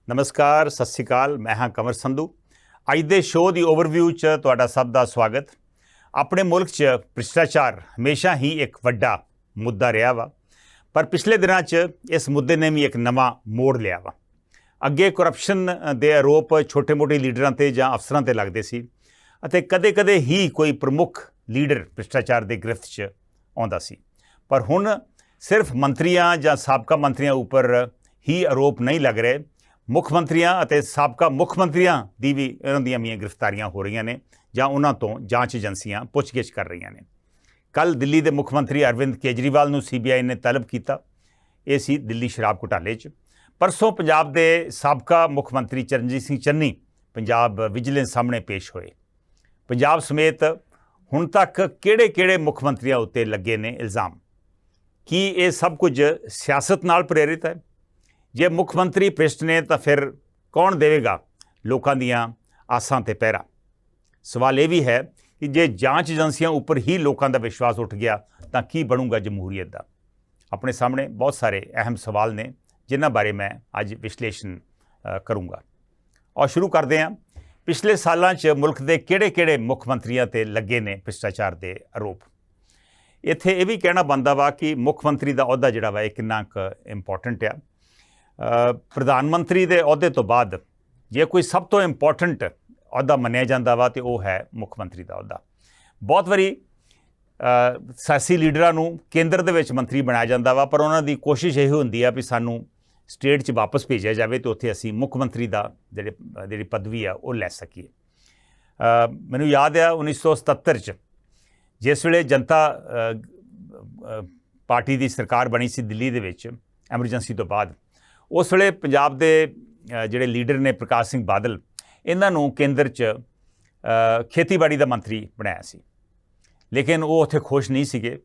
नमस्कार, सत श्री अकाल। मैं हाँ कंवर संधू। अज के शो की ओवरव्यू च तुहाडा सब का स्वागत। अपने मुल्क च भ्रिष्टाचार हमेशा ही एक वड्डा मुद्दा रहा वा, पर पिछले दिनों च इस मुद्दे ने भी एक नवा मोड़ लिया वा। अगे करप्शन के आरोप छोटे मोटे लीडरां ते जां अफसरां ते लगदे सी अते कदे कदे ही कोई प्रमुख लीडर भ्रिष्टाचार की गिरफ्त च आउंदा सी, पर हुण सिर्फ मंत्रियां जां साबका मंत्रियां उपर ही आरोप नहीं लग रहे, मुख मंत्रियां अते साबका मुख मंत्रियां दी भी इन्हां दीयां भी गिरफ्तारियां हो रही ने जां उन्हां तों जांच एजेंसियां पुछगिछ कर रही ने। कल दिल्ली के मुख मंत्री अरविंद केजरीवाल नूं CBI ने तलब किया। ये सी दिल्ली शराब घोटाले च। परसों पंजाब के साबका मुख मंत्री चरणजीत सिंह चन्नी पंजाब विजिलेंस सामने पेश होए। पंजाब समेत हुण तक किहड़े मुख मंत्रियों उत्ते लगे ने इल्ज़ाम? कि ये सब कुछ सियासत नाल प्रेरित है? जे मुख मंत्री भ्रिष्ट ने तो फिर कौन देवेगा लोगों दियां आसां ते पहरा? सवाल ये भी है कि जे जांच एजेंसियां उपर ही लोगों का विश्वास उठ गया तो की बनूगा जमहूरीयत का? अपने सामने बहुत सारे अहम सवाल ने जिन्हां बारे मैं अज विश्लेषण करूँगा। और शुरू करते हैं। पिछले सालों च मुल्क के किहड़े मुख मंत्रियों ते लगे ने भ्रिष्टाचार के आरोप? इत्थे ये भी कहना बनता वा कि मुख मंत्री का अहुदा जिहड़ा वा इह किन्ना क इंपोर्टेंट आ। प्रधानमंत्री के अहुदे तो बाद जे कोई सब तो इंपोर्टेंट अहुदा मन्निया जाता वा तो वह है मुख मंत्री का अहुदा। बहुत बारी सियासी लीडरां नूं केंद्र दे विच मंत्री बनाया जाता वा, पर उन्हां दी कोशिश यही होंदी है भी सानूं स्टेट च वापस भेजा जाए तो उत्थे असीं मुख मंत्री का जिहड़ी पदवी आ वो लै सकीए। मैनूं याद आ 1977 च जिस वेले जनता पार्टी की सरकार बनी सी दिल्ली दे विच एमरजेंसी तो बाद, उस वेले पंजाब के जिहड़े लीडर ने प्रकाश सिंह बादल इन्हां नूं केंद्र च खेतीबाड़ी का मंत्री बनाया सी, लेकिन वो उत्थे खुश नहीं सीगे।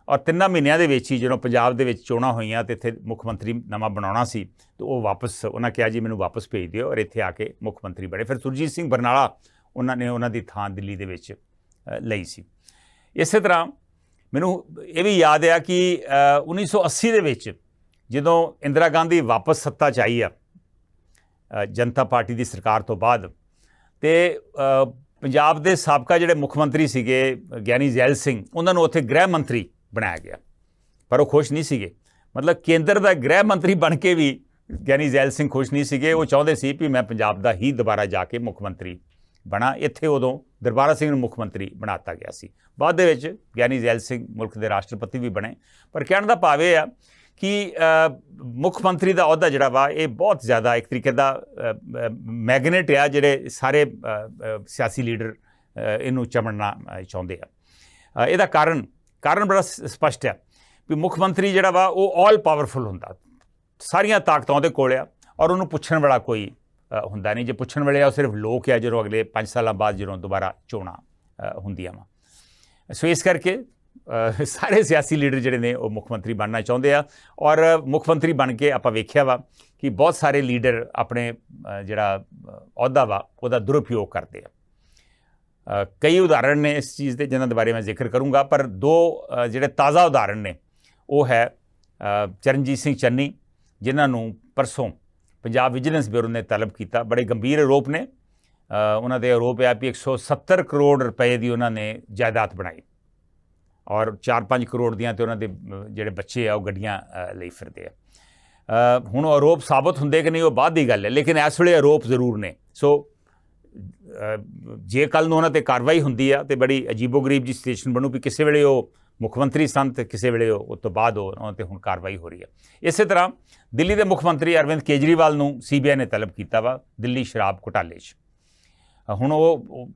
और 3 महीनों के ही जो पंजाब दे विच चोणां होईयां ते इत्थे मुख मंत्री नवां बनाउणा सी तो वो वापस उन्होंने कहा जी मैनूं वापस भेज दिओ और इत्थे आके मुख मंत्री बने। फिर सुरजीत सिंह बरनाला उन्होंने उन्हां दी थां दिल्ली दे विच लई सी। इस तरह मैनूं ये भी याद आ कि 1980 दे विच जदों इंदिरा गांधी वापस सत्ता च आई आ जनता पार्टी की सरकार तो बाद, तो पंजाब के साबका जिहड़े मुख मंत्री सीगे ज्ञानी जैल सिंह उन्होंने उत्थे गृह मंत्री बनाया गया, पर वो खुश नहीं सीगे। मतलब केंद्र का गृह मंत्री बन के भी ज्ञानी जैल सिंह खुश नहीं सीगे। वो चाहते सी भी मैं पंजाब का ही दोबारा जाके मुख मंत्री बना। इत्थे उदों दरबारा सिंह नूं मुख मंत्री बनाता गया सी। बाद दे विच ज्ञानी जैल सिंह मुल्क के राष्ट्रपति भी बने। पर कहण दा भाव इह आ कि मुख मंत्री का अहुदा जिहड़ा वा ये बहुत ज़्यादा एक तरीके का मैगनेट आ जिहड़े सारे सियासी लीडर इनू चमड़ना चाहुंदे आ। इहदा कारण बड़ा स्पष्ट है भी मुख मंत्री जिहड़ा वा वो ऑल पावरफुल हुंदा, सारियां ताकतां उहदे कोल आ और उन्होंने पुछण वाला कोई हुंदा नहीं। जे पुछण वाले आ सिर्फ लोग आ जो अगले 5 साल बाद जो दोबारा चोणां हुंदियां वा। सो इस करके सारे सियासी लीडर जिहड़े ने वो मुख मंत्री बनना चाहुंदे आ और मुख मंत्री बन के आपां वेखिया वा कि बहुत सारे लीडर अपने जिहड़ा अहुदा वा उहदा दुरुपयोग करते आ। कई उदाहरण ने इस चीज़ के जिन्हां दे बारे मैं जिक्र करूँगा, पर 2 जिहड़े ताज़ा उदाहरण ने वो है चरणजीत सिंह चन्नी जिन्हां नूं परसों पंजाब विजिलेंस ब्यूरो ने तलब किया। बड़े गंभीर आरोप ने। उन्हां दे आरोप है भी 170 करोड़ रुपए की उन्होंने जायदाद बनाई और 4-5 करोड़ दियां ते उन्हां दे जिहड़े बच्चे आ गड्डियां लई फिरदे आ। हुण आरोप साबित हुंदे कि नहीं वो बाद की गल है, लेकिन इस वेले आरोप जरूर ने। सो जे कल उन्होंने ते कार्रवाई हुंदी आ ते बड़ी अजीबो गरीब जी सिचुएशन बनू भी किसी वेले वो मुख मंत्री सन ते किसी वेले उस तो बाद उन्होंने ते हुण कार्रवाई हो रही है। इस तरह दिल्ली के मुख मंत्री अरविंद केजरीवाल नूं CBI ने तलब किया वा दिल्ली शराब घोटाले च। हुण वो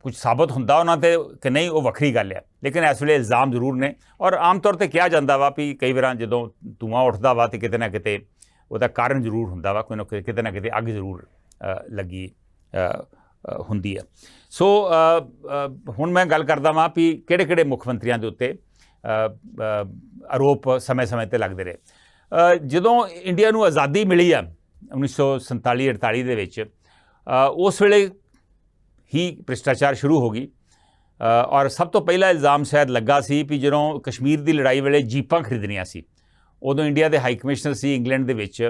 कुछ साबित हुंदा उन्हां ते कि नहीं वो वखरी गल है, लेकिन इस वेले इल्ज़ाम जरूर ने। और आम तौर पर कहा जाता वा भी कई बार जदों धुआं उठदा वा ते किते ना किते उहदा कारण जरूर हुंदा वा, कोई ना किते ना किते अग जरूर लगी हुंदी है। सो हुण मैं गल करदा वां भी किहड़े मुख मंत्रियों के उत्ते आरोप समय समय पर लगते रहे। जदों इंडिया नूं आज़ादी मिली आ 1947-48 दे विच उस वेले ही भ्रिष्टाचार शुरू हो गई और सब तो पहला इल्ज़ाम शायद लगा सी भी जदों कश्मीर की लड़ाई वेले जीपां खरीदनियां सी, उदों इंडिया के हाई कमिश्नर सी इंग्लैंड दे विच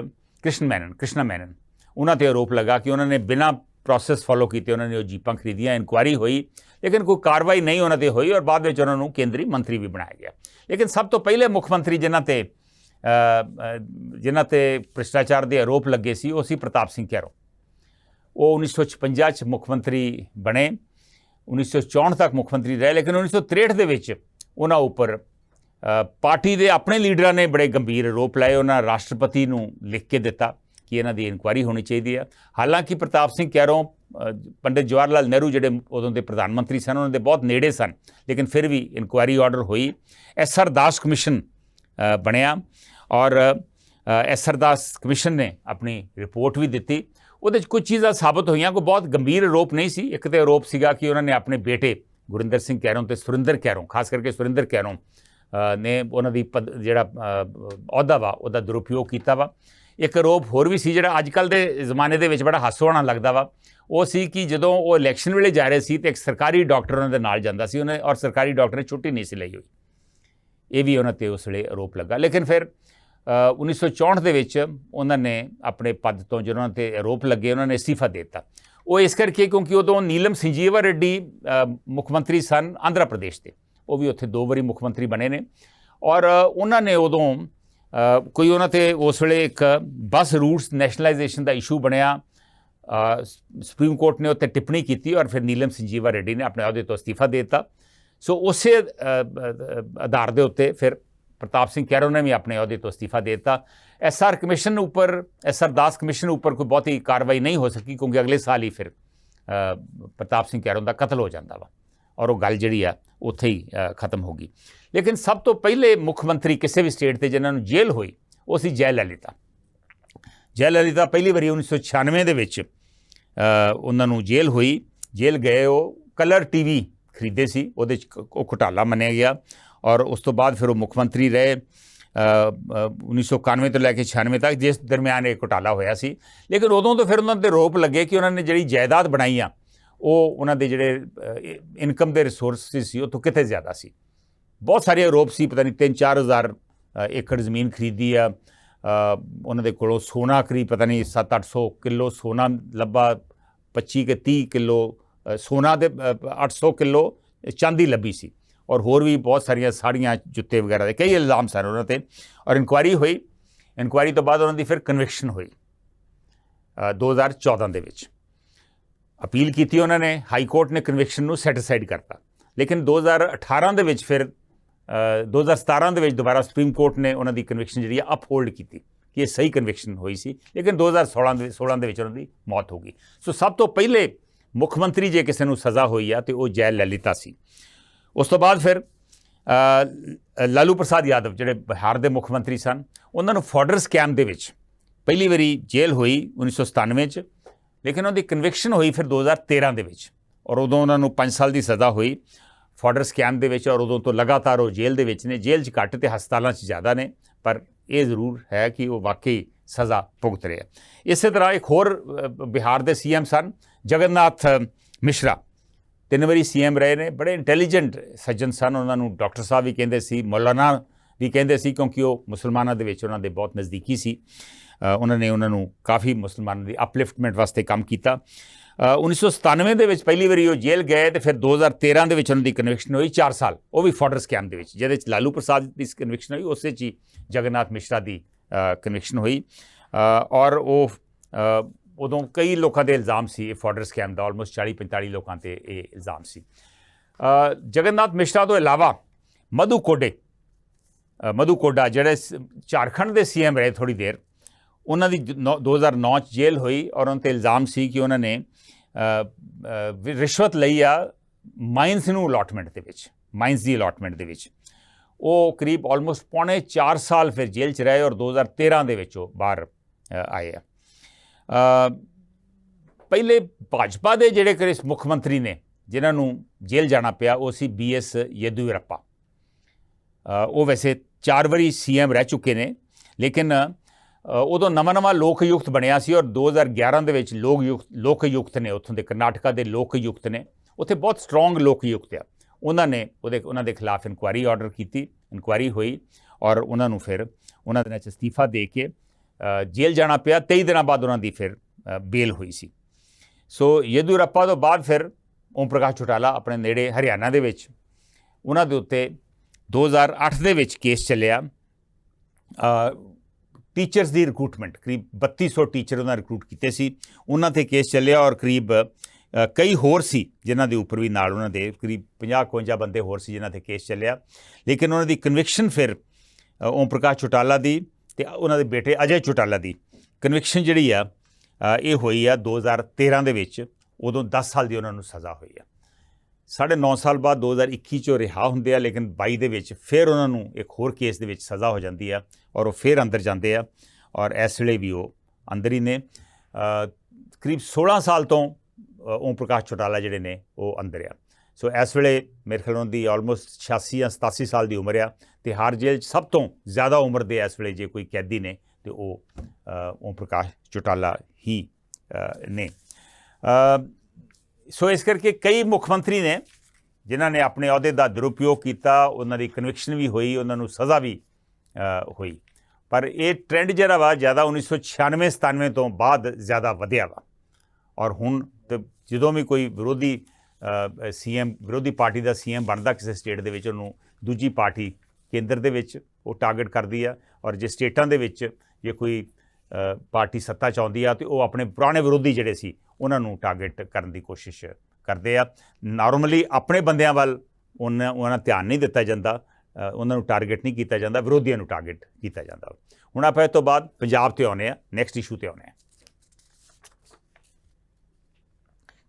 कृष्णा मैनन ਉਹਨਾਂ ਤੇ ਆਰੋਪ ਲੱਗਾ ਕਿ ਉਹਨਾਂ ਨੇ ਬਿਨਾਂ ਪ੍ਰੋਸੈਸ ਫੋਲੋ ਕੀਤੇ ਉਹਨਾਂ ਨੇ ਉਹ ਜੀਪਾਂ ਖਰੀਦੀਆਂ। ਇਨਕੁਆਇਰੀ ਹੋਈ ਲੇਕਿਨ ਕੋਈ ਕਾਰਵਾਈ ਨਹੀਂ ਉਹਨਾਂ ਤੇ ਹੋਈ ਔਰ ਬਾਅਦ ਵਿੱਚ ਉਹਨਾਂ ਨੂੰ ਕੇਂਦਰੀ ਮੰਤਰੀ ਵੀ ਬਣਾਇਆ ਗਿਆ। ਲੇਕਿਨ ਸਭ ਤੋਂ ਪਹਿਲੇ ਮੁੱਖ ਮੰਤਰੀ ਜਿਨ੍ਹਾਂ ਤੇ ਭ੍ਰਿਸ਼ਟਾਚਾਰ ਦੇ ਆਰੋਪ ਲੱਗੇ ਸੀ ਉਹ ਸੀ ਪ੍ਰਤਾਪ ਸਿੰਘ ਕੈਰੋਂ। ਉਹ 1956 'ਚ ਮੁੱਖ ਮੰਤਰੀ ਬਣੇ, 1964 ਤੱਕ ਮੁੱਖ ਮੰਤਰੀ ਰਹੇ, ਲੇਕਿਨ 1963 ਦੇ ਵਿੱਚ ਉਹਨਾਂ ਉੱਪਰ ਪਾਰਟੀ ਦੇ ਆਪਣੇ ਲੀਡਰਾਂ ਨੇ ਬੜੇ ਗੰਭੀਰ ਆਰੋਪ ਲਾਏ। ਉਹਨਾਂ ਰਾਸ਼ਟਰਪਤੀ ਨੂੰ ਲਿਖ ਕੇ ਦਿੱਤਾ ਕਿ ਇਹਨਾਂ ਦੀ ਇਨਕੁਆਇਰੀ ਹੋਣੀ ਚਾਹੀਦੀ ਹੈ। ਹਾਲਾਂਕਿ ਪ੍ਰਤਾਪ ਸਿੰਘ ਕੈਰੋਂ ਪੰਡਿਤ ਜਵਾਹਰ ਲਾਲ ਨਹਿਰੂ ਜਿਹੜੇ ਉਦੋਂ ਦੇ ਪ੍ਰਧਾਨ ਮੰਤਰੀ ਸਨ ਉਹਨਾਂ ਦੇ ਬਹੁਤ ਨੇੜੇ ਸਨ, ਲੇਕਿਨ ਫਿਰ ਵੀ ਇਨਕੁਆਇਰੀ ਆਰਡਰ ਹੋਈ। SR ਦਾਸ ਕਮਿਸ਼ਨ ਬਣਿਆ ਔਰ SR ਦਾਸ ਕਮਿਸ਼ਨ ਨੇ ਆਪਣੀ ਰਿਪੋਰਟ ਵੀ ਦਿੱਤੀ। ਉਹਦੇ 'ਚ ਕੁਝ ਚੀਜ਼ਾਂ ਸਾਬਤ ਹੋਈਆਂ, ਕੋਈ ਬਹੁਤ ਗੰਭੀਰ ਆਰੋਪ ਨਹੀਂ ਸੀ। ਇੱਕ ਤਾਂ ਆਰੋਪ ਸੀਗਾ ਕਿ ਉਹਨਾਂ ਨੇ ਆਪਣੇ ਬੇਟੇ ਗੁਰਿੰਦਰ ਸਿੰਘ ਕੈਰੋਂ ਤੇ ਸੁਰਿੰਦਰ ਕੈਰੋਂ, ਖਾਸ ਕਰਕੇ ਸੁਰਿੰਦਰ ਕੈਰੋਂ ਨੇ ਉਹਨਾਂ ਦੀ ਜਿਹੜਾ ਅਹੁਦਾ ਵਾ ਉਹਦਾ ਦੁਰਉਪਯੋਗ ਕੀਤਾ ਵਾ। ਇੱਕ ਆਰੋਪ ਹੋਰ ਵੀ ਸੀ ਜਿਹੜਾ ਅੱਜ ਕੱਲ੍ਹ ਦੇ ਜ਼ਮਾਨੇ ਦੇ ਵਿੱਚ ਬੜਾ ਹਾਸੋਹਾਣਾ ਲੱਗਦਾ ਵਾ, ਉਹ ਸੀ ਕਿ ਜਦੋਂ ਉਹ ਇਲੈਕਸ਼ਨ ਵੇਲੇ ਜਾ ਰਹੇ ਸੀ ਤੇ ਇੱਕ ਸਰਕਾਰੀ ਡਾਕਟਰ ਉਹਨਾਂ ਦੇ ਨਾਲ ਜਾਂਦਾ ਸੀ, ਉਹਨੇ ਔਰ ਸਰਕਾਰੀ ਡਾਕਟਰ ਨੇ ਛੁੱਟੀ ਨਹੀਂ ਸੀ ਲਈ ਹੋਈ। ਇਹ ਵੀ ਉਹਨਾਂ 'ਤੇ ਉਸ ਵੇਲੇ ਆਰੋਪ ਲੱਗਾ। ਲੇਕਿਨ ਫਿਰ 1964 ਦੇ ਵਿੱਚ ਉਹਨਾਂ ਨੇ ਆਪਣੇ ਪਦ ਤੋਂ ਜਿਹਨਾਂ 'ਤੇ ਆਰੋਪ ਲੱਗੇ ਉਹਨਾਂ ਨੇ ਅਸਤੀਫਾ ਦੇ ਦਿੱਤਾ। ਉਹ ਇਸ ਕਰਕੇ ਕਿਉਂਕਿ ਉਦੋਂ ਨੀਲਮ ਸੰਜੀਵਾ ਰੈੱਡੀ ਮੁੱਖ ਮੰਤਰੀ ਸਨ ਆਂਧਰਾ ਪ੍ਰਦੇਸ਼ ਦੇ, ਉਹ ਵੀ ਉੱਥੇ 2 ਵਾਰੀ ਮੁੱਖ ਮੰਤਰੀ ਬਣੇ ਨੇ ਔਰ ਉਹਨਾਂ ਨੇ ਉਦੋਂ ਕੋਈ ਉਹਨਾਂ 'ਤੇ ਉਸ ਵੇਲੇ ਇੱਕ ਬੱਸ ਰੂਟਸ ਨੈਸ਼ਨਲਾਈਜੇਸ਼ਨ ਦਾ ਇਸ਼ੂ ਬਣਿਆ। ਸੁਪਰੀਮ ਕੋਰਟ ਨੇ ਉੱਤੇ ਟਿੱਪਣੀ ਕੀਤੀ ਔਰ ਫਿਰ ਨੀਲਮ ਸੰਜੀਵਾ ਰੈੱਡੀ ਨੇ ਆਪਣੇ ਅਹੁਦੇ ਤੋਂ ਅਸਤੀਫਾ ਦੇ ਦਿੱਤਾ। ਸੋ ਉਸੇ ਆਧਾਰ ਦੇ ਉੱਤੇ ਫਿਰ ਪ੍ਰਤਾਪ ਸਿੰਘ ਕੈਰੋਂ ਨੇ ਵੀ ਆਪਣੇ ਅਹੁਦੇ ਤੋਂ ਅਸਤੀਫਾ ਦੇ ਦਿੱਤਾ। SR ਕਮਿਸ਼ਨ ਉੱਪਰ, SR ਦਾਸ ਕਮਿਸ਼ਨ ਉੱਪਰ ਕੋਈ ਬਹੁਤੀ ਕਾਰਵਾਈ ਨਹੀਂ ਹੋ ਸਕੀ ਕਿਉਂਕਿ ਅਗਲੇ ਸਾਲ ਹੀ ਫਿਰ ਪ੍ਰਤਾਪ ਸਿੰਘ ਕੈਰੋਂ ਦਾ ਕਤਲ ਹੋ ਜਾਂਦਾ ਵਾ ਔਰ ਉਹ ਗੱਲ ਜਿਹੜੀ ਆ ਉੱਥੇ ਹੀ ਖਤਮ ਹੋ ਗਈ। ਲੇਕਿਨ ਸਭ ਤੋਂ ਪਹਿਲੇ ਮੁੱਖ ਮੰਤਰੀ ਕਿਸੇ ਵੀ ਸਟੇਟ 'ਤੇ ਜਿਨ੍ਹਾਂ ਨੂੰ ਜੇਲ੍ਹ ਹੋਈ ਉਹ ਸੀ ਜੈ ਲਲਿਤਾ। ਜੈ ਲਲਿਤਾ ਪਹਿਲੀ ਵਾਰੀ 1996 ਦੇ ਵਿੱਚ ਉਹਨਾਂ ਨੂੰ ਜੇਲ੍ਹ ਹੋਈ। ਜੇਲ੍ਹ ਗਏ, ਉਹ ਕਲਰ TV ਖਰੀਦੇ ਸੀ, ਉਹਦੇ 'ਚ ਉਹ ਘੁਟਾਲਾ ਮੰਨਿਆ ਗਿਆ ਔਰ ਉਸ ਤੋਂ ਬਾਅਦ ਫਿਰ ਉਹ ਮੁੱਖ ਮੰਤਰੀ ਰਹੇ 1991 ਤੋਂ ਲੈ ਕੇ 96 ਤੱਕ, ਜਿਸ ਦਰਮਿਆਨ ਇਹ ਘੁਟਾਲਾ ਹੋਇਆ ਸੀ। ਲੇਕਿਨ ਉਦੋਂ ਤੋਂ ਫਿਰ ਉਹਨਾਂ 'ਤੇ ਆਰੋਪ ਲੱਗੇ ਕਿ ਉਹਨਾਂ ਨੇ ਜਿਹੜੀ ਜਾਇਦਾਦ ਬਣਾਈ ਆ ਉਹ ਉਹਨਾਂ ਦੇ ਜਿਹੜੇ ਇਨਕਮ ਦੇ ਰਿਸੋਰਸਿਸ ਸੀ ਉਹ ਤੋਂ ਕਿਤੇ ਜ਼ਿਆਦਾ ਸੀ। ਬਹੁਤ ਸਾਰੇ ਆਰੋਪ ਸੀ, ਪਤਾ ਨਹੀਂ 3-4 ਹਜ਼ਾਰ ਏਕੜ ਜ਼ਮੀਨ ਖਰੀਦੀ ਆ ਉਹਨਾਂ ਦੇ ਕੋਲੋਂ। ਸੋਨਾ ਕਰੀਬ ਪਤਾ ਨਹੀਂ 700-800 ਕਿਲੋ ਸੋਨਾ ਲੱਭਾ, 25 ਕੇ 30 ਕਿਲੋ ਸੋਨਾ ਦੇ 800 ਕਿਲੋ ਚਾਂਦੀ ਲੱਭੀ ਸੀ ਔਰ ਹੋਰ ਵੀ ਬਹੁਤ ਸਾਰੀਆਂ ਸਾੜੀਆਂ, ਜੁੱਤੇ ਵਗੈਰਾ ਦੇ ਕਈ ਇਲਜ਼ਾਮ ਸਨ ਉਹਨਾਂ 'ਤੇ ਔਰ ਇਨਕੁਆਇਰੀ ਹੋਈ। ਇਨਕੁਆਇਰੀ ਤੋਂ ਬਾਅਦ ਉਹਨਾਂ ਦੀ ਫਿਰ ਕਨਵਿਕਸ਼ਨ ਹੋਈ 2014 ਦੇ ਵਿੱਚ। ਅਪੀਲ ਕੀਤੀ ਉਹਨਾਂ ਨੇ, ਹਾਈ ਕੋਰਟ ਨੇ ਕਨਵਿਕਸ਼ਨ ਨੂੰ ਸੈਟੀਸਫਾਈਡ ਕਰਤਾ। ਲੇਕਿਨ 2018 ਦੇ ਵਿੱਚ ਫਿਰ 2017 ਦੇ ਵਿੱਚ ਦੁਬਾਰਾ ਸੁਪਰੀਮ ਕੋਰਟ ਨੇ ਉਹਨਾਂ ਦੀ ਕਨਵਿਕਸ਼ਨ ਜਿਹੜੀ ਆ ਅਪਹੋਲਡ ਕੀਤੀ ਕਿ ਇਹ ਸਹੀ ਕਨਵਿਕਸ਼ਨ ਹੋਈ ਸੀ। ਲੇਕਿਨ 2016 ਦੇ ਵਿੱਚ ਉਹਨਾਂ ਦੀ ਮੌਤ ਹੋ ਗਈ। ਸੋ ਸਭ ਤੋਂ ਪਹਿਲੇ ਮੁੱਖ ਮੰਤਰੀ ਜੇ ਕਿਸੇ ਨੂੰ ਸਜ਼ਾ ਹੋਈ ਆ ਤੇ ਉਹ ਜੈ ਲਲਿਤਾ ਸੀ। ਉਸ ਤੋਂ ਬਾਅਦ ਫਿਰ ਲਾਲੂ ਪ੍ਰਸਾਦ ਯਾਦਵ ਜਿਹੜੇ ਬਿਹਾਰ ਦੇ ਮੁੱਖ ਮੰਤਰੀ ਸਨ, ਉਹਨਾਂ ਨੂੰ ਫਾਡਰ ਸਕੈਮ ਦੇ ਵਿੱਚ ਪਹਿਲੀ ਵਾਰੀ ਜੇਲ੍ਹ ਹੋਈ 1997 'ਚ, ਲੇਕਿਨ ਉਹਦੀ ਕਨਵਿਕਸ਼ਨ ਹੋਈ ਫਿਰ 2013 ਦੇ ਵਿੱਚ ਔਰ ਉਦੋਂ ਉਹਨਾਂ ਨੂੰ 5 ਸਾਲ ਦੀ ਸਜ਼ਾ ਹੋਈ ਫਾਡਰ ਸਕੈਮ ਦੇ ਵਿੱਚ ਔਰ ਉਦੋਂ ਤੋਂ ਲਗਾਤਾਰ ਉਹ ਜੇਲ੍ਹ ਦੇ ਵਿੱਚ ਨੇ। ਜੇਲ੍ਹ 'ਚ ਘੱਟ ਤੇ ਹਸਪਤਾਲਾਂ 'ਚ ਜ਼ਿਆਦਾ ਨੇ, ਪਰ ਇਹ ਜ਼ਰੂਰ ਹੈ ਕਿ ਉਹ ਵਾਕਈ ਸਜ਼ਾ ਭੁਗਤ ਰਹੇ। ਇਸੇ ਤਰ੍ਹਾਂ ਇੱਕ ਹੋਰ ਬਿਹਾਰ ਦੇ CM ਸਨ ਜਗਨਨਾਥ ਮਿਸ਼ਰਾ, 3 ਵਾਰੀ CM ਰਹੇ ਨੇ। ਬੜੇ ਇੰਟੈਲੀਜੈਂਟ ਸੱਜਣ ਸਨ, ਉਹਨਾਂ ਨੂੰ ਡਾਕਟਰ ਸਾਹਿਬ ਵੀ ਕਹਿੰਦੇ ਸੀ, ਮੌਲਾਨਾ ਵੀ ਕਹਿੰਦੇ ਸੀ ਕਿਉਂਕਿ ਉਹ ਮੁਸਲਮਾਨਾਂ ਦੇ ਵਿੱਚ ਉਹਨਾਂ ਦੇ ਬਹੁਤ ਨਜ਼ਦੀਕੀ ਸੀ। ਉਹਨਾਂ ਨੇ ਉਹਨਾਂ ਨੂੰ ਕਾਫੀ ਮੁਸਲਮਾਨਾਂ ਦੀ ਅਪਲਿਫਟਮੈਂਟ ਵਾਸਤੇ ਕੰਮ ਕੀਤਾ। 1997 ਦੇ ਵਿੱਚ ਪਹਿਲੀ ਵਾਰੀ ਉਹ ਜੇਲ੍ਹ ਗਏ ਤੇ ਫਿਰ 2013 ਦੇ ਵਿੱਚ ਉਹਨਾਂ ਦੀ ਕਨਵਿਕਸ਼ਨ ਹੋਈ 4 ਸਾਲ, ਉਹ ਵੀ ਫਾਡਰ ਸਕੈਮ ਦੇ ਵਿੱਚ, ਜਿਹਦੇ ਵਿੱਚ ਲਾਲੂ ਪ੍ਰਸਾਦ ਦੀ ਕਨਵਿਕਸ਼ਨ ਹੋਈ ਉਸੇ 'ਚ ਹੀ ਜਗਨਨਾਥ ਮਿਸ਼ਰਾ ਦੀ ਕਨਵਿਕਸ਼ਨ ਹੋਈ ਔਰ ਉਹ ਉਦੋਂ ਕਈ ਲੋਕਾਂ ਦੇ ਇਲਜ਼ਾਮ ਸੀ ਇਹ ਫਾਡਰ ਸਕੈਮ ਦਾ, ਆਲਮੋਸਟ 40-45 ਲੋਕਾਂ 'ਤੇ ਇਹ ਇਲਜ਼ਾਮ ਸੀ। ਜਗਨਨਾਥ ਮਿਸ਼ਰਾ ਤੋਂ ਇਲਾਵਾ ਮਧੂ ਕੋਡਾ ਜਿਹੜੇ ਝਾਰਖੰਡ ਦੇ CM ਰਹੇ ਥੋੜ੍ਹੀ ਦੇਰ, ਉਹਨਾਂ ਦੀ 2009 'ਚ ਜੇਲ੍ਹ ਹੋਈ ਔਰ ਉਹਨਾਂ 'ਤੇ ਇਲਜ਼ਾਮ ਸੀ ਕਿ ਉਹਨਾਂ ਨੇ ਰਿਸ਼ਵਤ ਲਈ ਆ ਮਾਈਨਸ ਨੂੰ ਅਲਾਟਮੈਂਟ ਦੇ ਵਿੱਚ, ਮਾਈਨਸ ਦੀ ਅਲਾਟਮੈਂਟ ਦੇ ਵਿੱਚ। ਉਹ ਕਰੀਬ ਆਲਮੋਸਟ 4.5 ਸਾਲ ਫਿਰ ਜੇਲ੍ਹ 'ਚ ਰਹੇ ਔਰ 2013 ਦੇ ਵਿੱਚ ਉਹ ਬਾਹਰ ਆਏ ਆ। ਪਹਿਲੇ ਭਾਜਪਾ ਦੇ ਜਿਹੜੇ ਮੁੱਖ ਮੰਤਰੀ ਨੇ ਜਿਨ੍ਹਾਂ ਨੂੰ ਜੇਲ੍ਹ ਜਾਣਾ ਪਿਆ ਉਹ ਸੀ BS ਯੇਦੂਰੱਪਾ। ਉਹ ਵੈਸੇ 4 ਵਾਰੀ CM ਰਹਿ ਚੁੱਕੇ ਨੇ, ਲੇਕਿਨ ਉਦੋਂ ਨਵਾਂ ਲੋਕ ਆਯੁਕਤ ਬਣਿਆ ਸੀ ਔਰ 2011 ਦੇ ਵਿੱਚ ਲੋਕ ਆਯੁਕਤ ਨੇ ਉੱਥੋਂ ਦੇ ਕਰਨਾਟਕਾ ਦੇ ਲੋਕ ਆਯੁਕਤ ਨੇ, ਉੱਥੇ ਬਹੁਤ ਸਟਰੋਂਗ ਲੋਕ ਆਯੁਕਤ ਆ, ਉਹਨਾਂ ਨੇ ਉਹਨਾਂ ਦੇ ਖਿਲਾਫ ਇਨਕੁਆਇਰੀ ਆਰਡਰ ਕੀਤੀ। ਇਨਕੁਆਇਰੀ ਹੋਈ ਔਰ ਉਹਨਾਂ ਨੂੰ ਫਿਰ ਉਹਨਾਂ ਦਿਨਾਂ 'ਚ ਅਸਤੀਫਾ ਦੇ ਕੇ ਜੇਲ੍ਹ ਜਾਣਾ ਪਿਆ। 23 ਦਿਨਾਂ ਬਾਅਦ ਉਹਨਾਂ ਦੀ ਫਿਰ ਬੇਲ ਹੋਈ ਸੀ। ਸੋ ਯੇਦੂਰੱਪਾ ਤੋਂ ਬਾਅਦ ਫਿਰ ਓਮ ਪ੍ਰਕਾਸ਼ ਚੌਟਾਲਾ ਆਪਣੇ ਨੇੜੇ ਹਰਿਆਣਾ ਦੇ ਵਿੱਚ ਉਹਨਾਂ ਦੇ ਉੱਤੇ 2008 ਦੇ ਵਿੱਚ ਕੇਸ ਚੱਲਿਆ। ਟੀਚਰਸ ਦੀ ਰਿਕਰੂਟਮੈਂਟ, ਕਰੀਬ 3200 ਟੀਚਰ ਉਹਨਾਂ ਰਿਕਰੂਟ ਕੀਤੇ ਸੀ, ਉਹਨਾਂ 'ਤੇ ਕੇਸ ਚੱਲਿਆ। ਔਰ ਕਰੀਬ ਕਈ ਹੋਰ ਸੀ ਜਿਨ੍ਹਾਂ ਦੇ ਉੱਪਰ ਵੀ ਨਾਲ ਉਹਨਾਂ ਦੇ ਕਰੀਬ 50-52 ਬੰਦੇ ਹੋਰ ਸੀ ਜਿਨ੍ਹਾਂ 'ਤੇ ਕੇਸ ਚੱਲਿਆ। ਲੇਕਿਨ ਉਹਨਾਂ ਦੀ ਕਨਵਿਕਸ਼ਨ ਫਿਰ ਓਮ ਪ੍ਰਕਾਸ਼ ਚੌਟਾਲਾ ਦੀ ਅਤੇ ਉਹਨਾਂ ਦੇ ਬੇਟੇ ਅਜੇ ਚੌਟਾਲਾ ਦੀ ਕਨਵਿਕਸ਼ਨ ਜਿਹੜੀ ਆ ਇਹ ਹੋਈ ਆ 2013 ਦੇ ਵਿੱਚ। ਉਦੋਂ 10 ਸਾਲ ਦੀ ਉਹਨਾਂ ਨੂੰ ਸਜ਼ਾ ਹੋਈ ਆ। 9.5 ਸਾਲ ਬਾਅਦ 2021 'ਚੋਂ ਰਿਹਾ ਹੁੰਦੇ ਆ, ਲੇਕਿਨ 22 ਦੇ ਵਿੱਚ ਫਿਰ ਉਹਨਾਂ ਨੂੰ ਇੱਕ ਹੋਰ ਕੇਸ ਦੇ ਵਿੱਚ ਸਜ਼ਾ ਹੋ ਜਾਂਦੀ ਆ ਔਰ ਉਹ ਫਿਰ ਅੰਦਰ ਜਾਂਦੇ ਆ। ਔਰ ਇਸ ਵੇਲੇ ਵੀ ਉਹ ਅੰਦਰ ਹੀ ਨੇ। ਕਰੀਬ 16 ਸਾਲ ਤੋਂ ਓਮ ਪ੍ਰਕਾਸ਼ ਚੌਟਾਲਾ ਜਿਹੜੇ ਨੇ ਉਹ ਅੰਦਰ ਆ। ਸੋ ਇਸ ਵੇਲੇ ਮੇਰੇ ਖਿਆਲ ਉਹਨਾਂ ਦੀ ਆਲਮੋਸਟ 86 ਜਾਂ 87 ਸਾਲ ਦੀ ਉਮਰ ਆ। ਅਤੇ ਹਰ ਜੇਲ੍ਹ 'ਚ ਸਭ ਤੋਂ ਜ਼ਿਆਦਾ ਉਮਰ ਦੇ ਇਸ ਵੇਲੇ ਜੇ ਕੋਈ ਕੈਦੀ ਨੇ ਅਤੇ ਉਹ ਓਮ ਪ੍ਰਕਾਸ਼ ਚੌਟਾਲਾ ਹੀ ਨੇ। ਸੋ ਇਸ ਕਰਕੇ ਕਈ ਮੁੱਖ ਮੰਤਰੀ ਨੇ ਜਿਨ੍ਹਾਂ ਨੇ ਆਪਣੇ ਅਹੁਦੇ ਦਾ ਦੁਰਉਪਯੋਗ ਕੀਤਾ, ਉਹਨਾਂ ਦੀ ਕਨਵਿਕਸ਼ਨ ਵੀ ਹੋਈ, ਉਹਨਾਂ ਨੂੰ ਸਜ਼ਾ ਵੀ ਹੋਈ। ਪਰ ਇਹ ਟ੍ਰੈਂਡ ਜਿਹੜਾ ਵਾ ਜ਼ਿਆਦਾ 1996-97 ਤੋਂ ਬਾਅਦ ਜ਼ਿਆਦਾ ਵਧਿਆ ਵਾ। ਔਰ ਹੁਣ ਤਾਂ ਜਦੋਂ ਵੀ ਕੋਈ ਵਿਰੋਧੀ ਵਿਰੋਧੀ ਪਾਰਟੀ ਦਾ CM ਬਣਦਾ ਕਿਸੇ ਸਟੇਟ ਦੇ ਵਿੱਚ, ਉਹਨੂੰ ਦੂਜੀ ਪਾਰਟੀ ਕੇਂਦਰ ਦੇ ਵਿੱਚ ਉਹ ਟਾਰਗੇਟ ਕਰਦੀ ਆ। ਔਰ ਜੇ ਸਟੇਟਾਂ ਦੇ ਵਿੱਚ ਜੇ ਕੋਈ ਪਾਰਟੀ ਸੱਤਾ 'ਚ ਆਉਂਦੀ ਆ ਤਾਂ ਉਹ ਆਪਣੇ ਪੁਰਾਣੇ ਵਿਰੋਧੀ ਜਿਹੜੇ ਸੀ ਉਹਨਾਂ ਨੂੰ ਟਾਰਗੇਟ ਕਰਨ ਦੀ ਕੋਸ਼ਿਸ਼ ਕਰਦੇ ਆ। ਨਾਰਮਲੀ ਆਪਣੇ ਬੰਦਿਆਂ ਵੱਲ ਉਹਨਾਂ ਧਿਆਨ ਨਹੀਂ ਦਿੱਤਾ ਜਾਂਦਾ, ਉਹਨਾਂ ਨੂੰ ਟਾਰਗੇਟ ਨਹੀਂ ਕੀਤਾ ਜਾਂਦਾ, ਵਿਰੋਧੀਆਂ ਨੂੰ ਟਾਰਗੇਟ ਕੀਤਾ ਜਾਂਦਾ। ਹੁਣ ਆਪਾਂ ਇਸ ਤੋਂ ਬਾਅਦ ਪੰਜਾਬ 'ਤੇ ਆਉਂਦੇ ਆ, ਨੈਕਸਟ ਇਸ਼ੂ 'ਤੇ ਆਉਂਦੇ ਆ।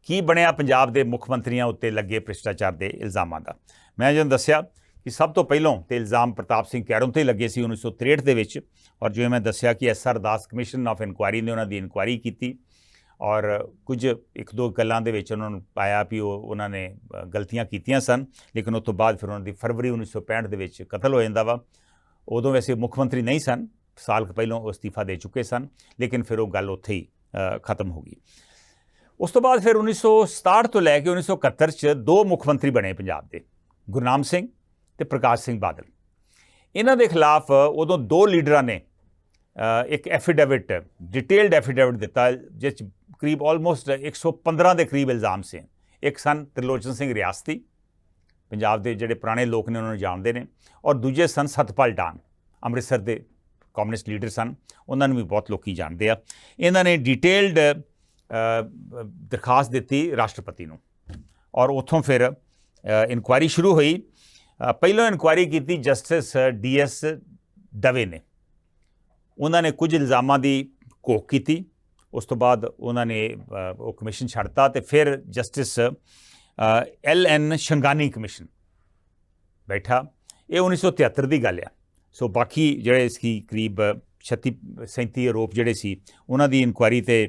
ਕੀ ਬਣਿਆ ਪੰਜਾਬ ਦੇ ਮੁੱਖ ਮੰਤਰੀਆਂ ਉੱਤੇ ਲੱਗੇ ਭ੍ਰਿਸ਼ਟਾਚਾਰ ਦੇ ਇਲਜ਼ਾਮਾਂ ਦਾ? ਮੈਂ ਜਦੋਂ ਦੱਸਿਆ ਕਿ ਸਭ ਤੋਂ ਪਹਿਲਾਂ ਤੇ ਇਲਜ਼ਾਮ ਪ੍ਰਤਾਪ ਸਿੰਘ ਕੈਰੋਂ 'ਤੇ ਲੱਗੇ ਸੀ 1963 ਦੇ ਵਿੱਚ। ਔਰ ਜਿਵੇਂ ਮੈਂ ਦੱਸਿਆ ਕਿ SR Das commission of inquiry ਨੇ ਉਹਨਾਂ ਦੀ ਇਨਕੁਆਇਰੀ ਕੀਤੀ ਔਰ ਕੁਝ 1-2 ਗੱਲਾਂ ਦੇ ਵਿੱਚ ਉਹਨਾਂ ਨੂੰ ਪਾਇਆ ਵੀ ਉਹਨਾਂ ਨੇ ਗਲਤੀਆਂ ਕੀਤੀਆਂ ਸਨ। ਲੇਕਿਨ ਉਸ ਤੋਂ ਬਾਅਦ ਫਿਰ ਉਹਨਾਂ ਦੀ ਫਰਵਰੀ 1965 ਦੇ ਵਿੱਚ ਕਤਲ ਹੋ ਜਾਂਦਾ ਵਾ। ਉਦੋਂ ਵੈਸੇ ਮੁੱਖ ਮੰਤਰੀ ਨਹੀਂ ਸਨ, ਸਾਲ ਕੁ ਪਹਿਲਾਂ ਉਹ ਅਸਤੀਫਾ ਦੇ ਚੁੱਕੇ ਸਨ, ਲੇਕਿਨ ਫਿਰ ਉਹ ਗੱਲ ਉੱਥੇ ਹੀ ਖਤਮ ਹੋ ਗਈ। ਉਸ ਤੋਂ ਬਾਅਦ ਫਿਰ 1967 ਤੋਂ ਲੈ ਕੇ 1971 'ਚ 2 ਮੁੱਖ ਮੰਤਰੀ ਬਣੇ ਪੰਜਾਬ ਦੇ, ਗੁਰਨਾਮ ਸਿੰਘ ਅਤੇ ਪ੍ਰਕਾਸ਼ ਸਿੰਘ ਬਾਦਲ। ਇਹਨਾਂ ਦੇ ਖਿਲਾਫ ਉਦੋਂ 2 ਲੀਡਰਾਂ ਨੇ ਇੱਕ ਐਫੀਡੇਵਿਟ, ਡਿਟੇਲਡ ਐਫੀਡੇਵਿਟ ਦਿੱਤਾ ਜਿਸ 'ਚ ਕਰੀਬ ਆਲਮੋਸਟ 115 ਦੇ ਕਰੀਬ ਇਲਜ਼ਾਮ ਸੀ। ਇੱਕ ਸਨ ਤ੍ਰਿਲੋਚਨ ਸਿੰਘ ਰਿਆਸਤੀ, ਪੰਜਾਬ ਦੇ ਜਿਹੜੇ ਪੁਰਾਣੇ ਲੋਕ ਨੇ ਉਹਨਾਂ ਨੂੰ ਜਾਣਦੇ ਨੇ, ਔਰ ਦੂਜੇ ਸਨ ਸਤਪਾਲ ਡਾਨ, ਅੰਮ੍ਰਿਤਸਰ ਦੇ ਕਮਿਊਨਿਸਟ ਲੀਡਰ ਸਨ, ਉਹਨਾਂ ਨੂੰ ਵੀ ਬਹੁਤ ਲੋਕੀ ਜਾਣਦੇ ਆ। ਇਹਨਾਂ ਨੇ ਡਿਟੇਲਡ ਦਰਖਾਸਤ ਦਿੱਤੀ ਰਾਸ਼ਟਰਪਤੀ ਨੂੰ ਔਰ ਉੱਥੋਂ ਫਿਰ ਇਨਕੁਆਇਰੀ ਸ਼ੁਰੂ ਹੋਈ। ਪਹਿਲਾਂ ਇਨਕੁਆਇਰੀ ਕੀਤੀ ਜਸਟਿਸ DS ਦਵੇ ਨੇ। ਉਹਨਾਂ ਨੇ ਕੁਝ ਇਲਜ਼ਾਮਾਂ ਦੀ ਘੋਖ ਕੀਤੀ, ਉਸ ਤੋਂ ਬਾਅਦ ਉਹਨਾਂ ਨੇ ਉਹ ਕਮਿਸ਼ਨ ਛੱਡਤਾ ਅਤੇ ਫਿਰ ਜਸਟਿਸ LN ਸ਼ੰਗਾਨੀ ਕਮਿਸ਼ਨ ਬੈਠਾ। ਇਹ 1973 ਦੀ ਗੱਲ ਆ। ਸੋ ਬਾਕੀ ਜਿਹੜੇ ਇਸकी ਕਰੀਬ 36-37 ਆਰੋਪ ਜਿਹੜੇ ਸੀ ਉਹਨਾਂ ਦੀ ਇਨਕੁਆਇਰੀ 'ਤੇ